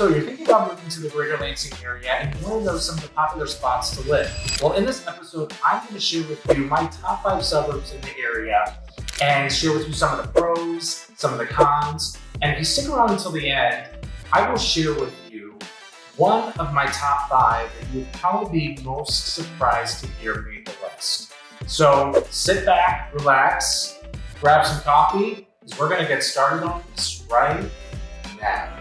So you're thinking about moving to the Greater Lansing area and you want to know some of the popular spots to live. Well, in this episode, I'm going to share with you my top 5 suburbs in the area and share with you some of the pros, some of the cons. And if you stick around until the end, I will share with you one of my top 5 that you would probably be most surprised to hear made the list. So sit back, relax, grab some coffee, because we're going to get started on this right now.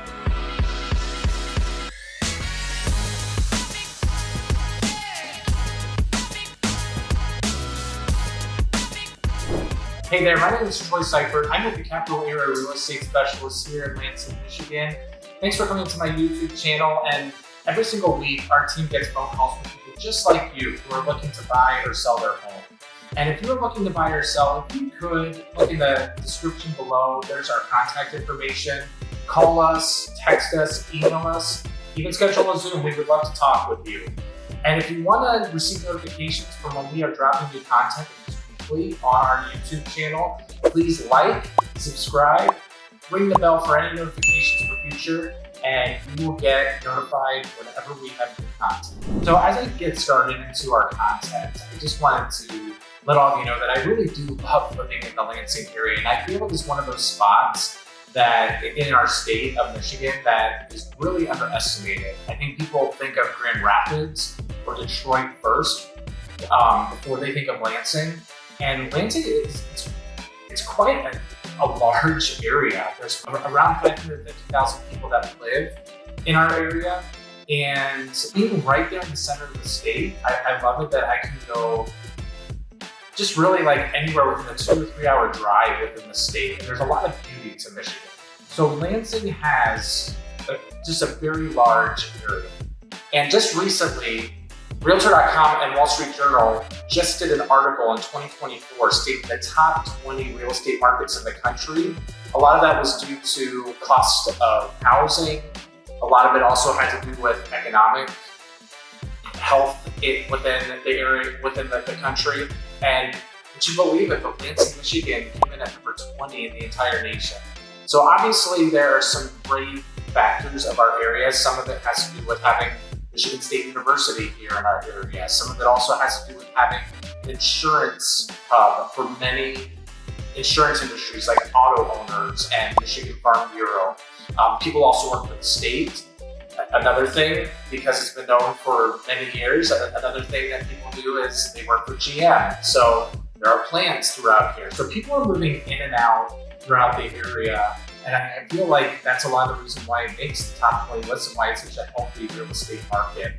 Hey there, my name is Troy Seifert. I'm with the Capital Area Real Estate Specialist here in Lansing, Michigan. Thanks for coming to my YouTube channel. And every single week, our team gets phone calls from people just like you who are looking to buy or sell their home. And if you're looking to buy or sell, if you could, look in the description below, there's our contact information. Call us, text us, email us, even schedule a Zoom. We would love to talk with you. And if you want to receive notifications from when we are dropping new content on our YouTube channel, please like, subscribe, ring the bell for any notifications for future, and you will get notified whenever we have new content. So as I get started into our content, I just wanted to let all of you know that I really do love living in the Lansing area, and I feel it is one of those spots that in our state of Michigan that is really underestimated. I think people think of Grand Rapids or Detroit first before they think of Lansing. And Lansing it's quite a large area. There's around 550,000 people that live in our area. And being right there in the center of the state, I love it that I can go just really like anywhere within a 2 or 3 hour drive within the state. And there's a lot of beauty to Michigan. So Lansing has just a very large area. And just recently, Realtor.com and Wall Street Journal just did an article in 2024 stating the top 20 real estate markets in the country. A lot of that was due to cost of housing. A lot of it also had to do with economic health within the area, within the country. And would you believe it, but Lansing, Michigan came in at number 20 in the entire nation. So obviously there are some great factors of our area. Some of it has to do with having Michigan State University here in our area. Some of it also has to do with having an insurance hub for many insurance industries like auto owners and Michigan Farm Bureau. People also work for the state. Another thing, because it's been known for many years, another thing that people do is they work for GM. So there are plants throughout here. So people are moving in and out throughout the area. And I feel like that's a lot of the reason why it makes the top 20 list and why it's such a healthy real estate market.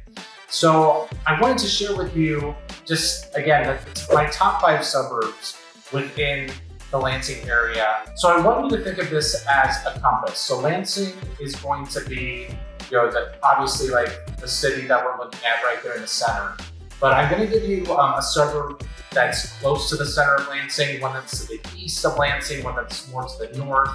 So I wanted to share with you just, again, my top 5 suburbs within the Lansing area. So I want you to think of this as a compass. So Lansing is going to be, obviously like the city that we're looking at right there in the center. But I'm going to give you a suburb that's close to the center of Lansing, one that's to the east of Lansing, one that's more to the north,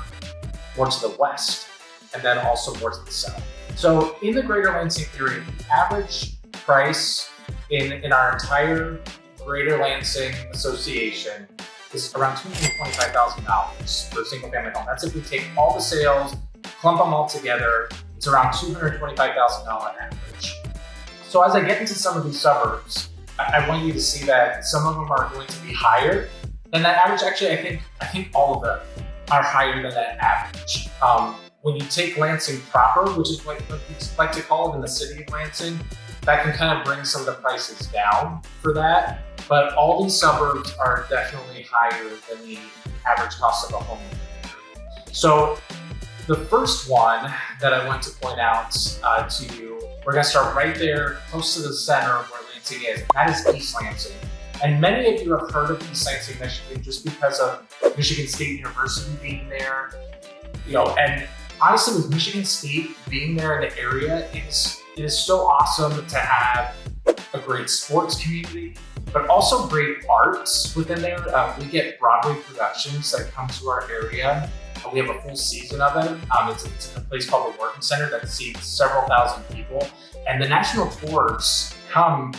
more to the west, and then also more to the south. So in the Greater Lansing area, the average price in our entire Greater Lansing Association is around $225,000 for a single family home. That's if we take all the sales, clump them all together, it's around $225,000 average. So as I get into some of these suburbs, I want you to see that some of them are going to be higher than that average. Actually, I think all of them are higher than that average. When you take Lansing proper, which is what we like to call it in the city of Lansing, that can kind of bring some of the prices down for that. But all these suburbs are definitely higher than the average cost of a home. So the first one that I want to point out to you, we're gonna start right there, close to the center of where Lansing is, and that is East Lansing. And many of you have heard of East Lansing, Michigan, just because of Michigan State University being there. And honestly, with Michigan State being there in the area, it is so awesome to have a great sports community, but also great arts within there. We get Broadway productions that come to our area. We have a full season of it. It's in a place called the Working Center that seats several thousand people. And the national tours come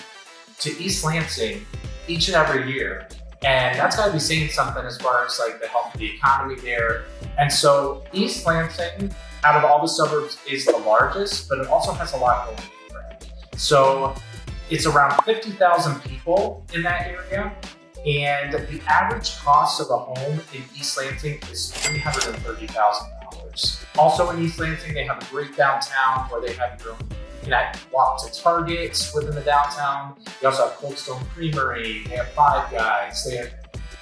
to East Lansing each and every year. And that's gotta be saying something as far as like the health of the economy there. And so East Lansing out of all the suburbs is the largest, but it also has a lot going for it. So it's around 50,000 people in that area. And the average cost of a home in East Lansing is $330,000. Also in East Lansing, they have a great downtown where they have your own, you can walk to Targets within the downtown. They also have Cold Stone Creamery, they have Five Guys, they have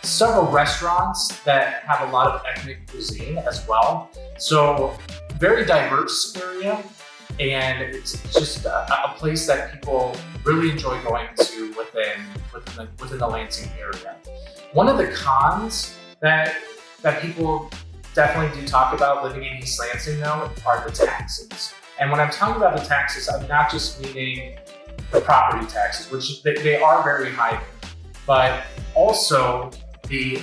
several restaurants that have a lot of ethnic cuisine as well. So very diverse area, and it's just a place that people really enjoy going to within the Lansing area. One of the cons that people definitely do talk about living in East Lansing though are the taxes. And when I'm talking about the taxes, I'm not just meaning the property taxes, which they are very high there, but also the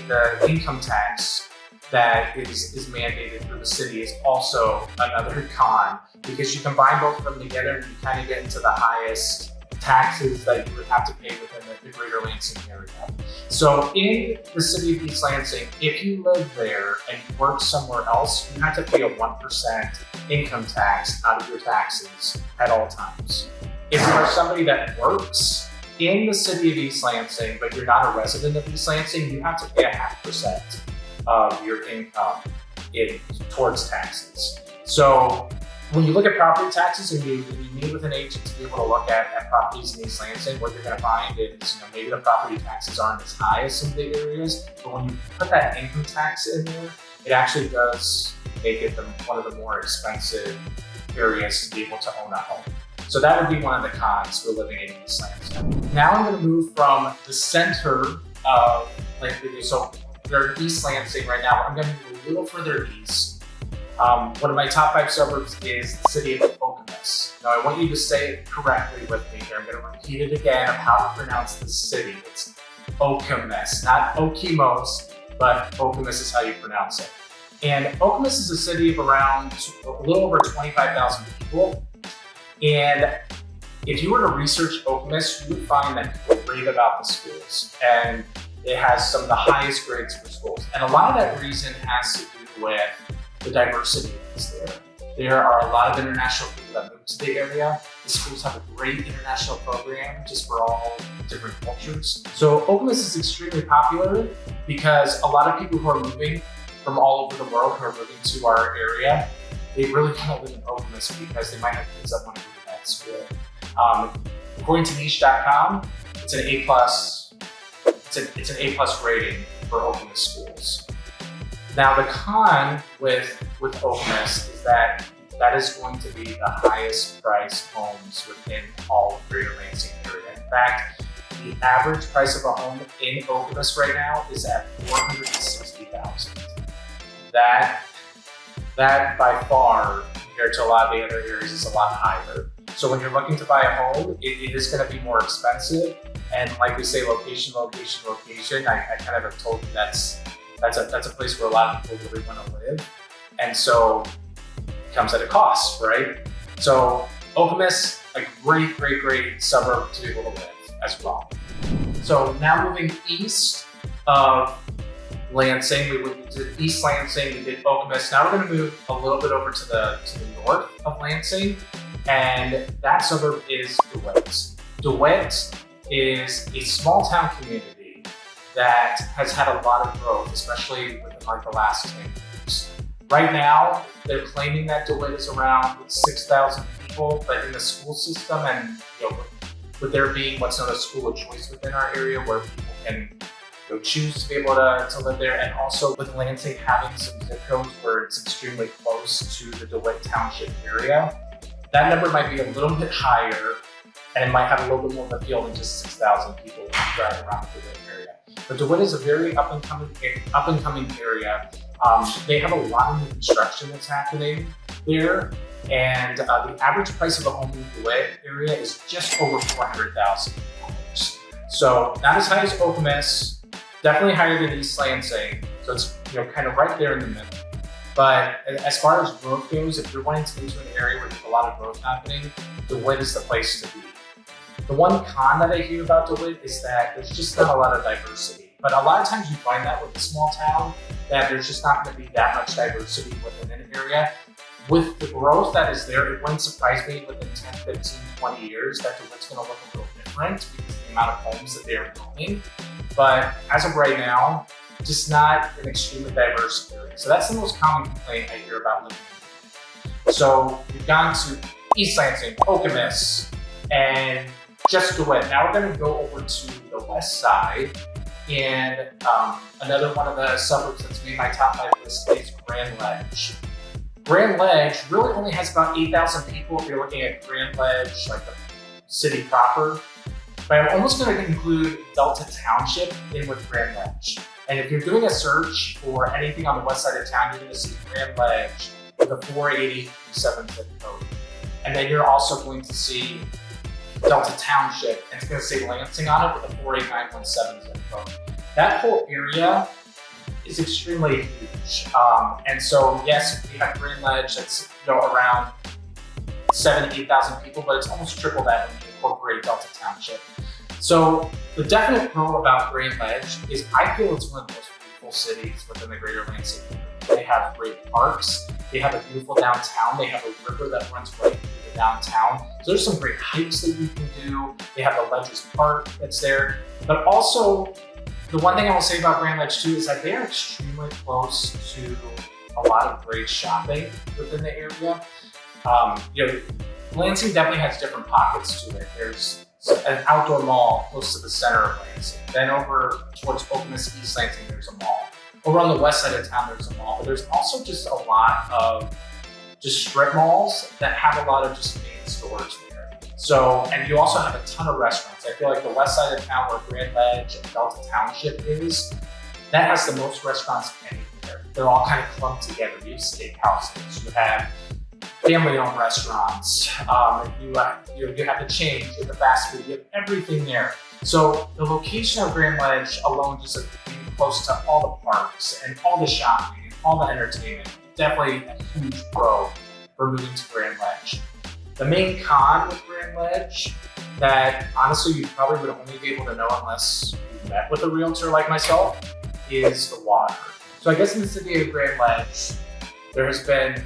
income tax that is mandated through the city is also another con, because you combine both of them together and you kind of get into the highest taxes that you would have to pay within the Greater Lansing area. So in the city of East Lansing, if you live there and you work somewhere else, you have to pay a 1% income tax out of your taxes at all times. If you are somebody that works in the city of East Lansing, but you're not a resident of East Lansing, you have to pay 0.5% of your income towards taxes. So when you look at property taxes and you meet with an agent to be able to look at properties in East Lansing, what you're going to find is, maybe the property taxes aren't as high as some of the areas, but when you put that income tax in there, it actually does make it one of the more expensive areas to be able to own a home. So that would be one of the cons for living in East Lansing. Now I'm going to move from the center of so we're in East Lansing right now. I'm going to move a little further east. One of my top 5 suburbs is the city of Okemos. Now I want you to say it correctly with me here. I'm going to repeat it again of how to pronounce the city. It's Okemos, not Okemos, but Okemos is how you pronounce it. And Okemos is a city of around a little over 25,000 people. And if you were to research Okemos, you would find that people rave about the schools, and it has some of the highest grades for schools. And a lot of that reason has to do with the diversity that's there. There are a lot of international people that move to the area. The schools have a great international program just for all different cultures. So Okemos is extremely popular because a lot of people who are moving from all over the world who are moving to our area, they really want to live in Okemos because they might have kids that want to go to that school. According to niche.com, it's an A+. It's an A+ rating for Okemos schools. Now the con with Okemos is that is going to be the highest priced homes within all of Greater Lansing area. In fact, the average price of a home in Okemos right now is at $460,000. That by far, compared to a lot of the other areas, is a lot higher. So when you're looking to buy a home, it is going to be more expensive. And like we say, location, location, location. I kind of have told you that's a place where a lot of people really want to live. And so it comes at a cost, right? So Okemos, a great, great, great suburb to be able to live as well. So now moving east of Lansing, we did East Lansing, we did Okemos. Now we're going to move a little bit over to the north of Lansing, and that suburb is DeWitt. DeWitt is a small town community that has had a lot of growth, especially within the last 10 years. Right now, they're claiming that DeWitt is around 6,000 people, but in the school system and with there being what's known as school of choice within our area, where people can choose to be able to live there, and also with Lansing having some zip codes where it's extremely close to the DeWitt Township area, that number might be a little bit higher and it might have a little bit more of a feel than just 6,000 people when you drive around the DeWitt area. But DeWitt is a very up and coming area. They have a lot of new construction that's happening there, and the average price of a home in the DeWitt area is just over $400,000. So not as high as Okemos, definitely higher than East Lansing. So it's kind of right there in the middle. But as far as growth goes, if you're wanting to move to an area where there's a lot of growth happening, DeWitt is the place to be. The one con that I hear about DeWitt is that there's just not a lot of diversity. But a lot of times you find that with a small town, that there's just not going to be that much diversity within an area. with the growth that is there, it wouldn't surprise me within 10, 15, 20 years that DeWitt's going to look a little different because of the amount of homes that they are building. But as of right now, just not an extremely diverse area. So that's the most common complaint I hear about living in. So we've gone to East Lansing, Okemos, and just DeWitt. Now we're going to go over to the west side, and another one of the suburbs that's made my top 5 list is Grand Ledge. Grand Ledge really only has about 8,000 people if you're looking at Grand Ledge, like the city proper. But I'm almost going to include Delta Township in with Grand Ledge. And if you're doing a search for anything on the west side of town, you're going to see Grand Ledge with a 487 zip code. And then you're also going to see Delta Township, and it's going to say Lansing on it with a 48917 zip code. That whole area is extremely huge. And so, yes, we have Grand Ledge that's around 7,000 to 8,000 people, but it's almost triple that when you incorporate Delta Township. So the definite pro about Grand Ledge is I feel it's one of the most beautiful cities within the Greater Lansing Michigan. They have great parks. They have a beautiful downtown. They have a river that runs right through the downtown. So there's some great hikes that you can do. They have the Ledges Park that's there. But also, the one thing I will say about Grand Ledge too is that they are extremely close to a lot of great shopping within the area. Lansing definitely has different pockets to it. There's an outdoor mall close to the center of Lansing. Then over towards Okemos, East Lansing, there's a mall. Over on the west side of town, there's a mall. But there's also just a lot of just strip malls that have a lot of just main stores there. So, and you also have a ton of restaurants. I feel like the west side of town where Grand Ledge and Delta Township is, that has the most restaurants anywhere. They're all kind of clumped together. You have steakhouses, you have family-owned restaurants, you have the chains, you have the fast food, you have everything there. So the location of Grand Ledge alone, just being close to all the parks and all the shopping and all the entertainment, definitely a huge pro for moving to Grand Ledge. The main con with Grand Ledge that honestly you probably would only be able to know unless you met with a realtor like myself is the water. So I guess in the city of Grand Ledge, there has been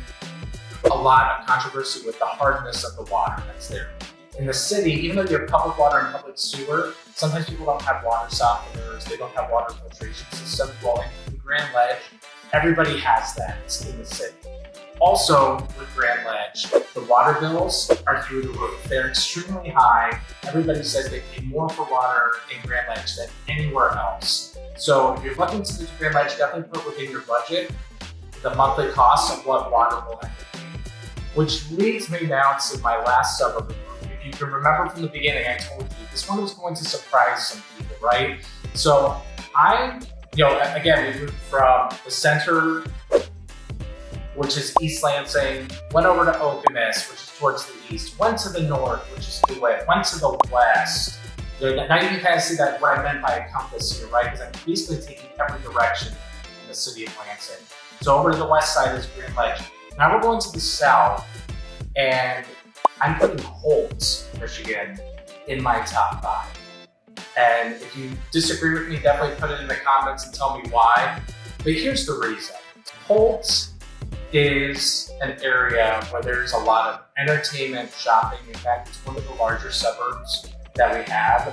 a lot of controversy with the hardness of the water that's there. In the city, even though you have public water and public sewer, sometimes people don't have water softeners, they don't have water filtration systems. Well, in Grand Ledge, everybody has that in the city. Also, with Grand Ledge, the water bills are through the roof. They're extremely high. Everybody says they pay more for water in Grand Ledge than anywhere else. So if you're looking to move to Grand Ledge, definitely put within your budget the monthly cost of what water will end up being. Which leads me now to my last suburb. If you can remember from the beginning, I told you this one was going to surprise some people, right? So again, we moved from the center, which is East Lansing, went over to Okemos, which is towards the east, went to the north, which is DeWitt, went to the west. Now you can kind of see that what I meant by a compass here, right? Because I'm basically taking every direction in the city of Lansing. So over to the west side is Grand Ledge. Now we're going to the south, and I'm putting Holt, Michigan, in my top 5. And if you disagree with me, definitely put it in the comments and tell me why. But here's the reason. Holt is an area where there's a lot of entertainment, shopping. In fact, it's one of the larger suburbs that we have.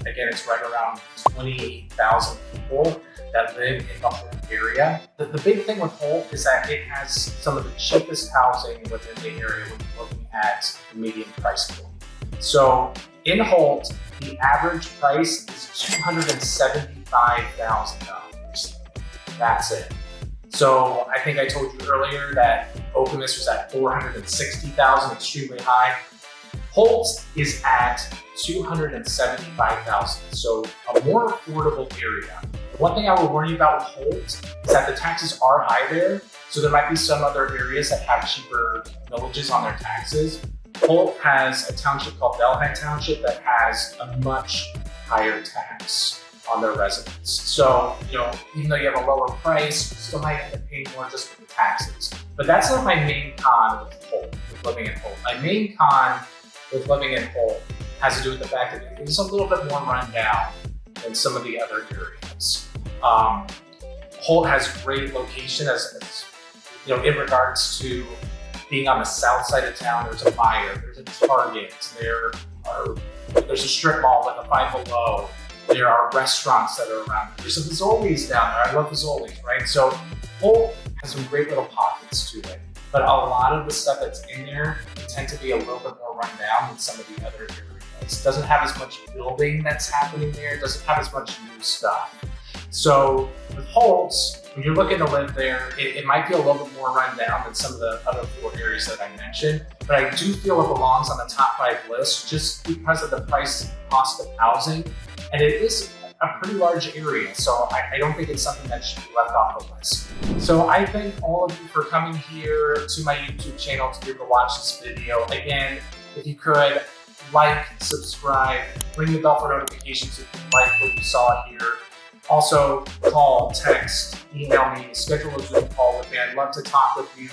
Again, it's right around 28,000 people that live in the Holt area. The big thing with Holt is that it has some of the cheapest housing within the area when you're looking at the median price point. So in Holt, the average price is $275,000. That's it. So I think I told you earlier that Okemos was at $460,000, extremely high. Holt is at $275,000, so a more affordable area. The one thing I will warn you about with Holt is that the taxes are high there, so there might be some other areas that have cheaper villages on their taxes. Holt has a township called Delhi Township that has a much higher tax on their residents. So, even though you have a lower price, you still might end up paying more just for the taxes. But that's not my main con with Holt, with living in Holt. My main con with living in Holt has to do with the fact that it is a little bit more run down than some of the other areas. Holt has great location as in regards to being on the south side of town, there's a Meijer, there's a Target, there's a strip mall with a Five Below. There are restaurants that are around. There's a Fazoli's down there. I love Fazoli's, right? So Holt has some great little pockets to it, but a lot of the stuff that's in there tend to be a little bit more run down than some of the other areas. It doesn't have as much building that's happening there. It doesn't have as much new stuff. So with Holt's, when you're looking to live there, it might be a little bit more run down than some of the other 4 areas that I mentioned, but I do feel it belongs on the top 5 list just because of the price and cost of housing. And it is a pretty large area, so I don't think it's something that should be left off the list. So I thank all of you for coming here to my YouTube channel to be able to watch this video. Again, if you could, like, subscribe, ring the bell for notifications if you like what you saw here. Also, call, text, email me, schedule a Zoom call with me. I'd love to talk with you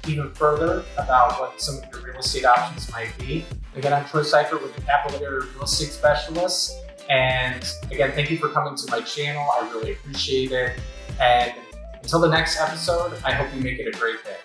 even further about what some of your real estate options might be. Again, I'm Troy Seifert with the Capital Area Real Estate Specialist. And again, thank you for coming to my channel. I really appreciate it. And until the next episode, I hope you make it a great day.